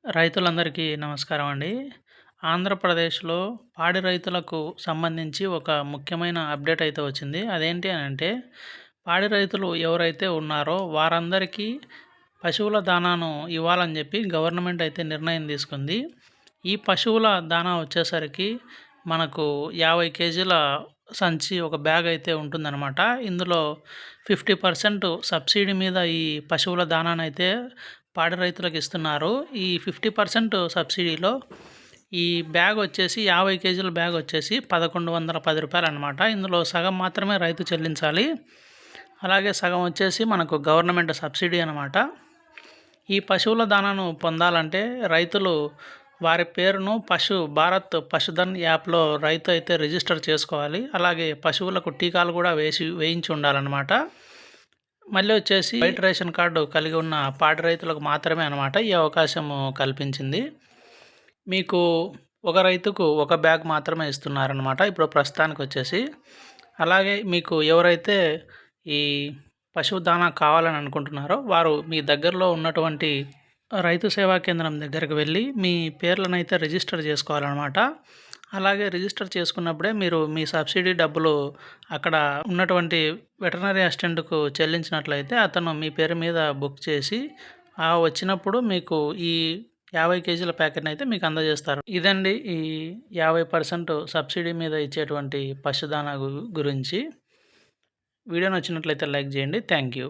రైతులందరికీ నమస్కారం అండి. ఆంధ్రప్రదేశ్‌లో పాడి రైతులకు సంబంధించి ఒక ముఖ్యమైన అప్డేట్ అయితే వచ్చింది. అదేంటి అనంటే, పాడి రైతులు ఎవరైతే ఉన్నారో వారందరికీ పశువుల దానాను ఇవ్వాలని చెప్పి గవర్నమెంట్ అయితే నిర్ణయం తీసుకుంది. ఈ పశువుల దానా వచ్చేసరికి మనకు 50 కేజీల సంచి ఒక బ్యాగ్ అయితే ఉంటుందన్నమాట. ఇందులో 50% సబ్సిడీ మీద ఈ పశువుల దానానైతే పాడి రైతులకు ఇస్తున్నారు. ఈ 50% సబ్సిడీలో ఈ బ్యాగ్ వచ్చేసి 50 కేజీల బ్యాగ్ వచ్చేసి రూ. 1110 అనమాట. ఇందులో సగం మాత్రమే రైతు చెల్లించాలి. అలాగే సగం వచ్చేసి మనకు గవర్నమెంట్ సబ్సిడీ అనమాట. ఈ పశువుల దానాను పొందాలంటే రైతులు వారి పేరును భారత్ పశుధన్ యాప్‌లో రైతు అయితే రిజిస్టర్ చేసుకోవాలి. అలాగే పశువులకు టీకాలు కూడా వేయించి ఉండాలన్నమాట. మళ్ళీ వచ్చేసి వైట్ రేషన్ కార్డు కలిగి ఉన్న పాడి రైతులకు మాత్రమే అనమాట ఈ అవకాశం కల్పించింది. మీకు ఒక రైతుకు ఒక బ్యాగ్ మాత్రమే ఇస్తున్నారనమాట ఇప్పుడు ప్రస్తుతానికి వచ్చేసి. అలాగే మీకు ఎవరైతే ఈ పశువు దానా కావాలని అనుకుంటున్నారో వారు మీ దగ్గరలో ఉన్నటువంటి రైతు సేవా కేంద్రం దగ్గరికి వెళ్ళి మీ పేర్లనైతే రిజిస్టర్ చేసుకోవాలన్నమాట. అలాగే రిజిస్టర్ చేసుకున్నప్పుడే మీరు మీ సబ్సిడీ డబ్బులు అక్కడ ఉన్నటువంటి వెటర్నరీ అసిస్టెంట్‌కు చెల్లించినట్లయితే అతను మీ పేరు మీద బుక్ చేసి వచ్చినప్పుడు మీకు ఈ 50 కేజీల ప్యాకెట్‌ని అయితే మీకు అందజేస్తారు. ఇదండి ఈ 50% సబ్సిడీ మీద ఇచ్చేటువంటి పశుదానా గురించి. వీడియో నచ్చినట్లయితే లైక్ చేయండి. Thank you.